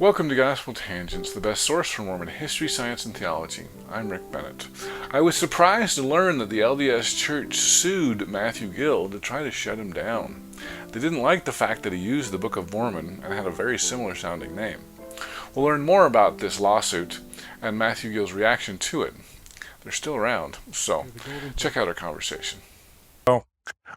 Welcome to Gospel Tangents, the best source for Mormon history, science, and theology. I'm Rick Bennett. I was surprised to learn that the LDS Church sued Matthew Gill to try to shut him down. They didn't like the fact that he used the Book of Mormon and had a very similar sounding name. We'll learn more about this lawsuit and Matthew Gill's reaction to it. They're still around, so check out our conversation. Oh,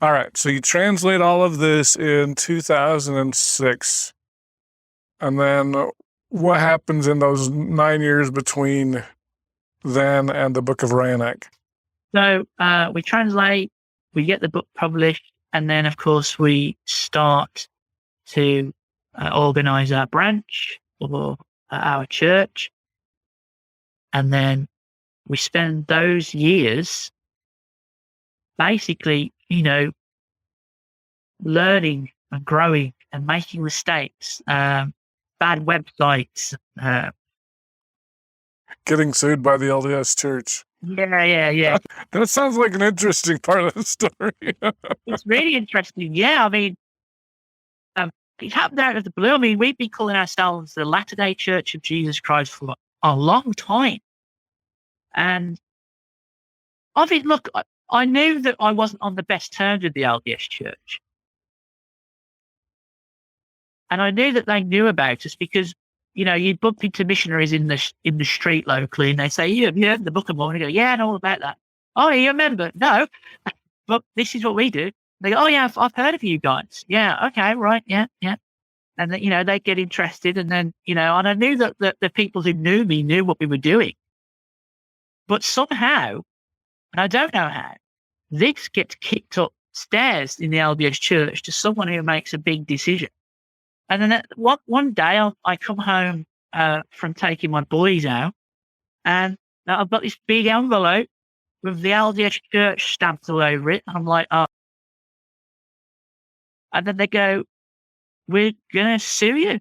all right. So you translate all of this in 2006. And then what happens in those 9 years between then and the Book of Rayanac? So we translate, we get the book published, and then, of course, we start to organize our branch or our church. And then we spend those years basically, learning and growing and making mistakes. Bad websites. Getting sued by the LDS Church. Yeah. That sounds like an interesting part of the story. It's really interesting. Yeah, I mean, it happened out of the blue. I mean, we've been calling ourselves the Latter-day Church of Jesus Christ for a long time. And I mean, look, I knew that I wasn't on the best terms with the LDS Church. And I knew that they knew about us because, you'd bump into missionaries in the street locally and they say, you heard the Book of Mormon? I go, yeah, I know all about that. Oh, you remember? No, but this is what we do. They go, oh, yeah, I've heard of you guys. Yeah, okay, right, yeah. And then, they get interested and then, and I knew that the people who knew me knew what we were doing. But somehow, and I don't know how, this gets kicked upstairs in the LDS Church to someone who makes a big decision. And then one day I come home from taking my boys out and I've got this big envelope with the LDS Church stamped all over it. And I'm like, oh. And then they go, we're going to sue you.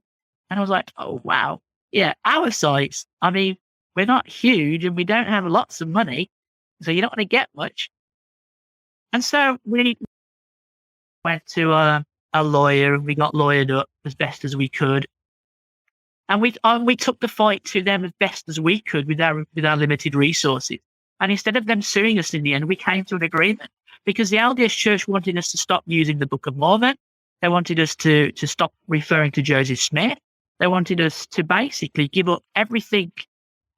And I was like, oh, wow. Yeah, our size. I mean, we're not huge and we don't have lots of money. So you're not going to get much. And so we went to a lawyer and we got lawyered up as best as we could. And we took the fight to them as best as we could with our limited resources. And instead of them suing us in the end, we came to an agreement because the LDS Church wanted us to stop using the Book of Mormon. They wanted us to stop referring to Joseph Smith. They wanted us to basically give up everything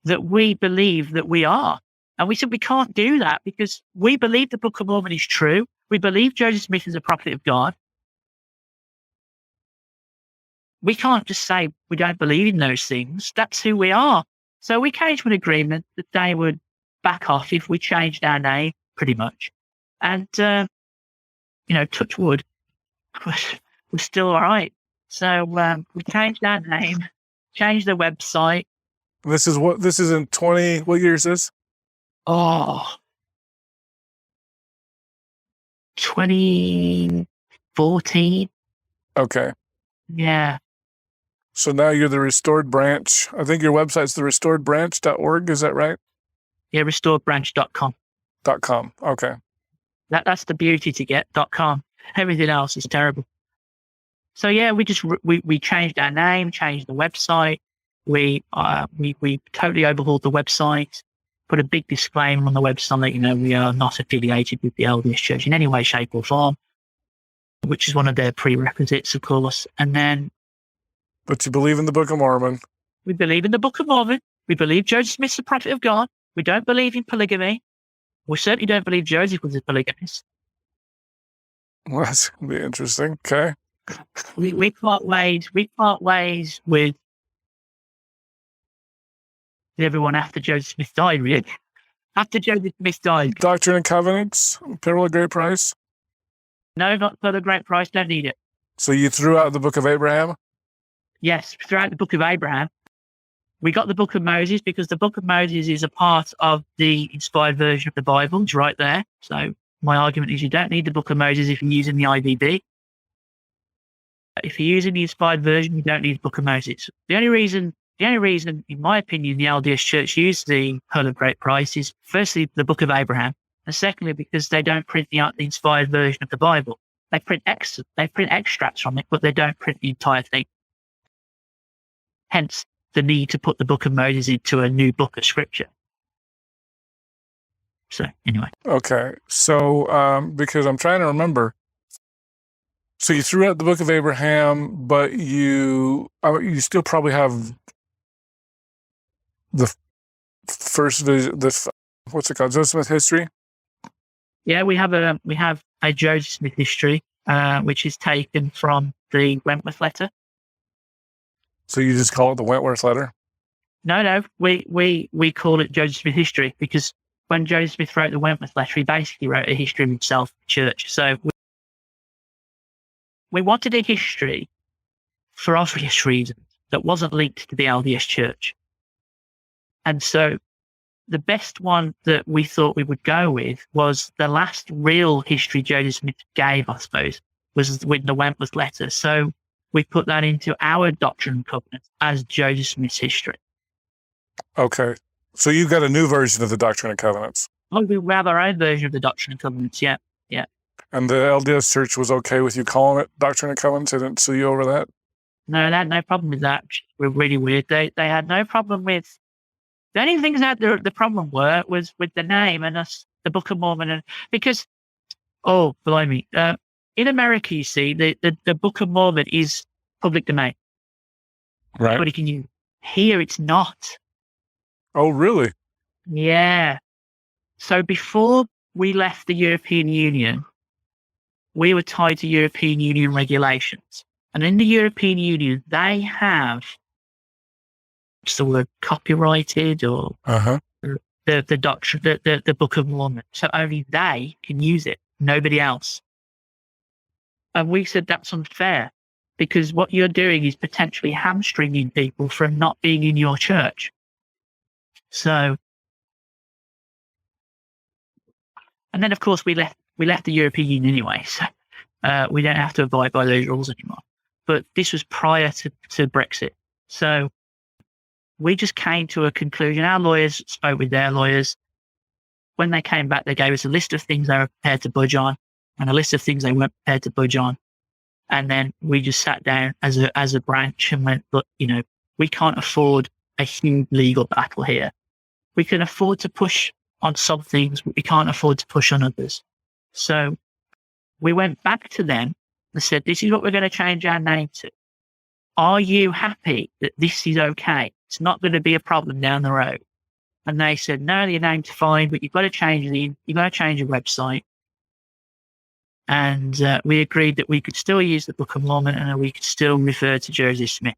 that we believe that we are. And we said we can't do that because we believe the Book of Mormon is true. We believe Joseph Smith is a prophet of God. We can't just say we don't believe in those things. That's who we are. So we came to an agreement that they would back off if we changed our name, pretty much. And, touch wood, we're still all right. So we changed our name, changed the website. This is in 20, what year is this? 2014. Okay. Yeah. So now you're the Restored Branch. I think your website's the restoredbranch.org. Is that right? Yeah, restoredbranch.com. .com. Okay. That's the beauty to get .com. Everything else is terrible. So yeah, we changed our name, changed the website. We totally overhauled the website. Put a big disclaimer on the website. We are not affiliated with the LDS Church in any way, shape, or form, which is one of their prerequisites, of course. And then. But you believe in the Book of Mormon. We believe in the Book of Mormon. We believe Joseph Smith's the prophet of God. We don't believe in polygamy. We certainly don't believe Joseph was a polygamist. Well, that's going to be interesting. Okay. We part ways with everyone after Joseph Smith died, really. After Joseph Smith died. Doctrine and Covenants, Pearl of Great Price? No, not for the Great Price. Don't need it. So you threw out the Book of Abraham? Yes, throughout the Book of Abraham. We got the Book of Moses because the Book of Moses is a part of the inspired version of the Bible. It's right there. So my argument is you don't need the Book of Moses if you're using the IVB. If you're using the inspired version, you don't need the Book of Moses. The only reason, in my opinion, the LDS Church used the Pearl of Great Price is firstly the Book of Abraham, and secondly because they don't print the inspired version of the Bible. They print extracts from it, but they don't print the entire thing. hence the need to put the Book of Moses into a new book of Scripture. So anyway. Okay. So, because I'm trying to remember. So you threw out the Book of Abraham, but you still probably have the first what's it called? Joseph Smith history? Yeah, we have a Joseph Smith history, which is taken from the Wentworth letter. So you just call it the Wentworth letter? No, we call it Joseph Smith history because when Joseph Smith wrote the Wentworth letter, he basically wrote a history of himself, the church. So we wanted a history for obvious reasons that wasn't linked to the LDS Church. And so the best one that we thought we would go with was the last real history Joseph Smith gave, I suppose, was with the Wentworth letter. So we put that into our Doctrine and Covenants as Joseph Smith's history. Okay. So you've got a new version of the Doctrine and Covenants. Oh, we have our own version of the Doctrine and Covenants, yeah. And the LDS Church was okay with you calling it Doctrine and Covenants? They didn't sue you over that? No, they had no problem with that. We're really weird. They had no problem with... The only things that the problem was with the name and us, the Book of Mormon. And because, blimey, in America, you see, the Book of Mormon is public domain. Right. Everybody can use it. Here, it's not. Oh, really? Yeah. So before we left the European Union, we were tied to European Union regulations. And in the European Union, they have the word copyrighted or the doctrine, the Book of Mormon. So only they can use it, nobody else. And we said that's unfair because what you're doing is potentially hamstringing people from not being in your church. So, and then of course we left the European Union anyway, so we don't have to abide by those rules anymore. But this was prior to Brexit. So we just came to a conclusion. Our lawyers spoke with their lawyers. When they came back, they gave us a list of things they were prepared to budge on and a list of things they weren't prepared to budge on. And then we just sat down as a branch and went, look, we can't afford a huge legal battle here. We can afford to push on some things, but we can't afford to push on others. So we went back to them and said, this is what we're going to change our name to. Are you happy that this is okay? It's not going to be a problem down the road. And they said, no, your name's fine, but you've got to change your website. And we agreed that we could still use the Book of Mormon and we could still refer to Joseph Smith.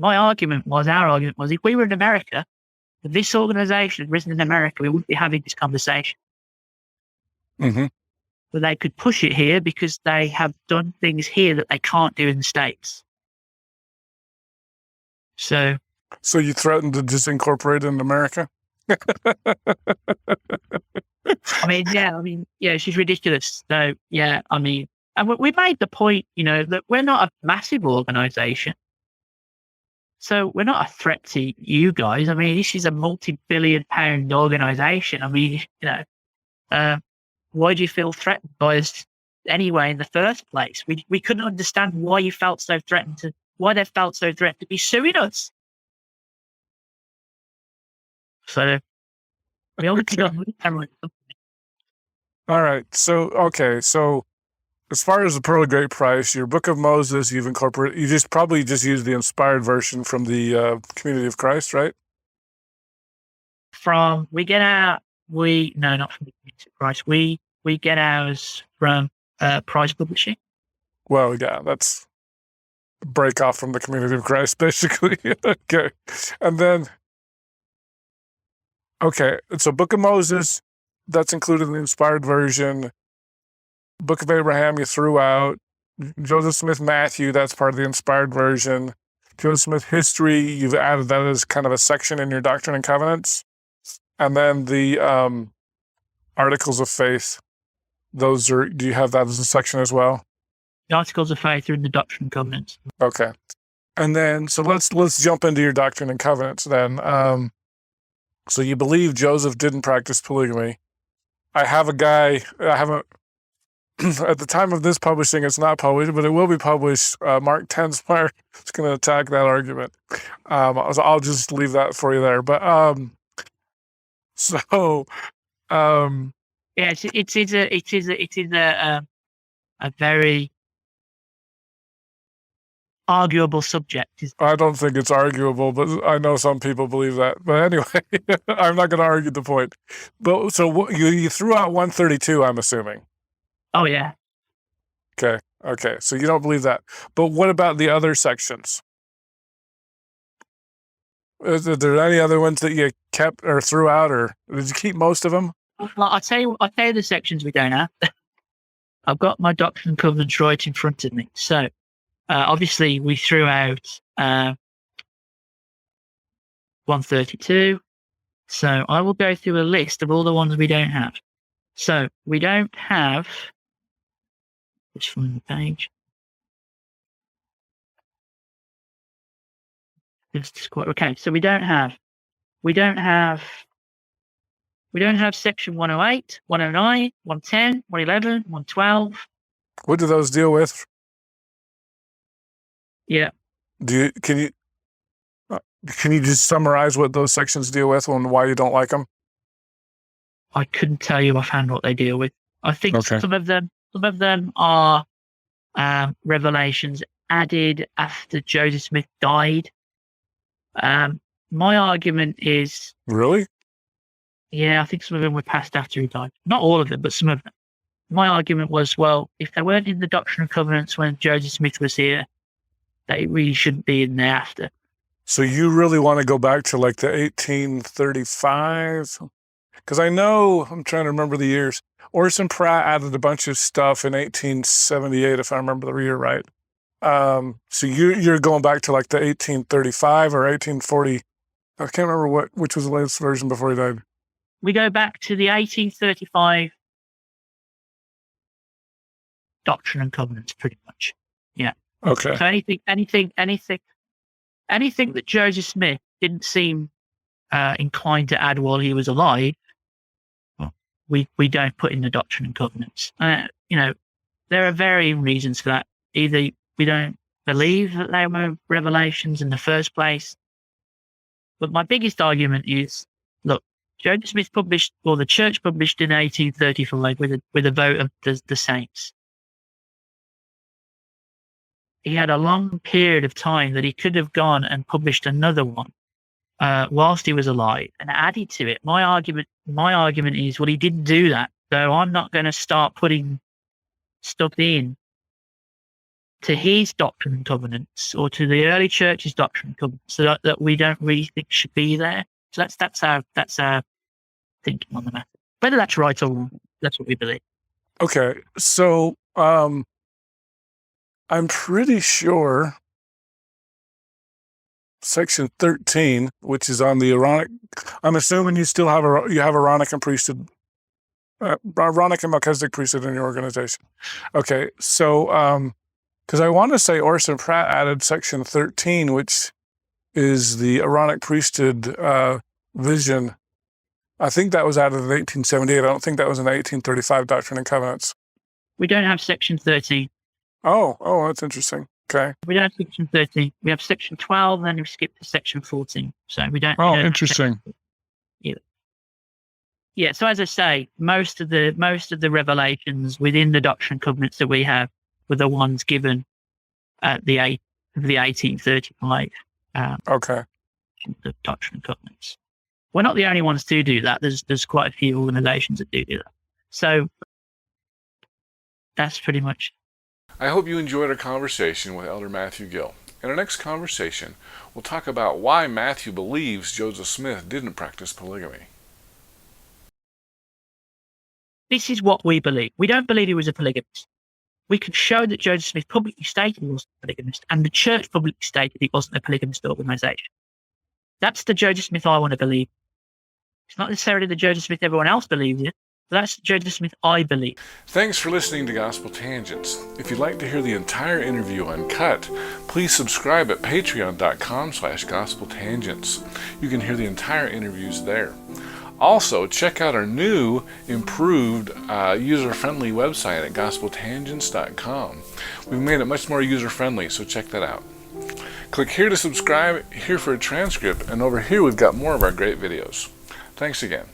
Our argument was, if we were in America, if this organization had risen in America, we wouldn't be having this conversation. Mm-hmm. But they could push it here because they have done things here that they can't do in the States. So you threatened to just incorporate it in America? She's ridiculous. So, and we made the point, that we're not a massive organization. So we're not a threat to you guys. This is a multi-billion-pound organization. Why do you feel threatened by us anyway in the first place? We couldn't understand why you felt so threatened why they felt so threatened to be suing us. So we obviously got All right. So as far as the Pearl of Great Price, your Book of Moses, you've incorporated, you probably use the inspired version from the Community of Christ, right? Not from the Community of Christ. We get ours from Price Publishing. Well, yeah, that's a break off from the Community of Christ, basically. Okay. And then, so Book of Moses, that's included in the inspired version. Book of Abraham, you threw out. Joseph Smith Matthew, that's part of the inspired version. Joseph Smith History, you've added that as kind of a section in your Doctrine and Covenants. And then the Articles of Faith, do you have that as a section as well? The Articles of Faith are in the Doctrine and Covenants. Okay. And then, so let's jump into your Doctrine and Covenants then. So you believe Joseph didn't practice polygamy. I have at the time of this publishing, it's not published, but it will be published. Mark Tensmeyer is going to attack that argument. So I'll just leave that for you there. But yeah, it is a very arguable subject. I don't think it's arguable, but I know some people believe that. But anyway, I'm not going to argue the point. But so you threw out 132, I'm assuming. Oh yeah. Okay. So you don't believe that. But what about the other sections? Is there any other ones that you kept or threw out, or did you keep most of them? Well, I'll tell you the sections we don't have. I've got my Doctrine and Covenants right in front of me. So obviously we threw out 132. So I will go through a list of all the ones we don't have. So we don't have. Just find the page. It's quite okay. So we don't have section 108, 109, 110, 111, 112. What do those deal with? Yeah. Can you just summarize what those sections deal with and why you don't like them? I couldn't tell you offhand what they deal with. I think some of them are revelations added after Joseph Smith died. My argument is... Really? Yeah, I think some of them were passed after he died. Not all of them, but some of them. My argument was, well, if they weren't in the Doctrine and Covenants when Joseph Smith was here, they really shouldn't be in there after. So you really want to go back to like the 1835? Because I know, I'm trying to remember the years. Orson Pratt added a bunch of stuff in 1878, if I remember the year right. So you're going back to like the 1835 or 1840. I can't remember which was the latest version before he died. We go back to the 1835 Doctrine and Covenants, pretty much. Yeah. Okay. So anything that Joseph Smith didn't seem inclined to add while he was alive, we don't put in the Doctrine and Covenants. There are varying reasons for that. Either we don't believe that they were revelations in the first place. But my biggest argument is, look, Joseph Smith published, or the church published in 1835 with a vote of the saints. He had a long period of time that he could have gone and published another one whilst he was alive and added to it. My argument is, well, he didn't do that. So I'm not going to start putting stuff in to his Doctrine and Covenants or to the early church's Doctrine and Covenants that we don't really think should be there. So that's our thinking on the matter. Whether that's right or wrong, that's what we believe. Okay, so I'm pretty sure section 13, which is on the Aaronic. I'm assuming you still have Aaronic and priesthood, Aaronic and Melchizedek priesthood in your organization. Okay, so because I want to say Orson Pratt added section 13, which is the Aaronic priesthood vision. I think that was added in 1878. I don't think that was in the 1835 Doctrine and Covenants. We don't have section 13. Oh, that's interesting. Okay. We don't have section 13. We have section 12, and then we skip to section 14. So we don't. Oh, interesting. Yeah. So as I say, most of the revelations within the Doctrine and Covenants that we have were the ones given at the 1835. Okay. The Doctrine and Covenants. We're not the only ones to do that. There's quite a few organizations that do that. So that's pretty much. I hope you enjoyed our conversation with Elder Matthew Gill. In our next conversation, we'll talk about why Matthew believes Joseph Smith didn't practice polygamy. This is what we believe. We don't believe he was a polygamist. We can show that Joseph Smith publicly stated he wasn't a polygamist, and the church publicly stated he wasn't a polygamist organization. That's the Joseph Smith I want to believe. It's not necessarily the Joseph Smith everyone else believes in, but that's the Joseph Smith I believe. Thanks for listening to Gospel Tangents. If you'd like to hear the entire interview uncut, please subscribe at patreon.com/gospeltangents. You can hear the entire interviews there. Also, check out our new, improved, user-friendly website at gospeltangents.com. We've made it much more user-friendly, so check that out. Click here to subscribe, here for a transcript, and over here we've got more of our great videos. Thanks again.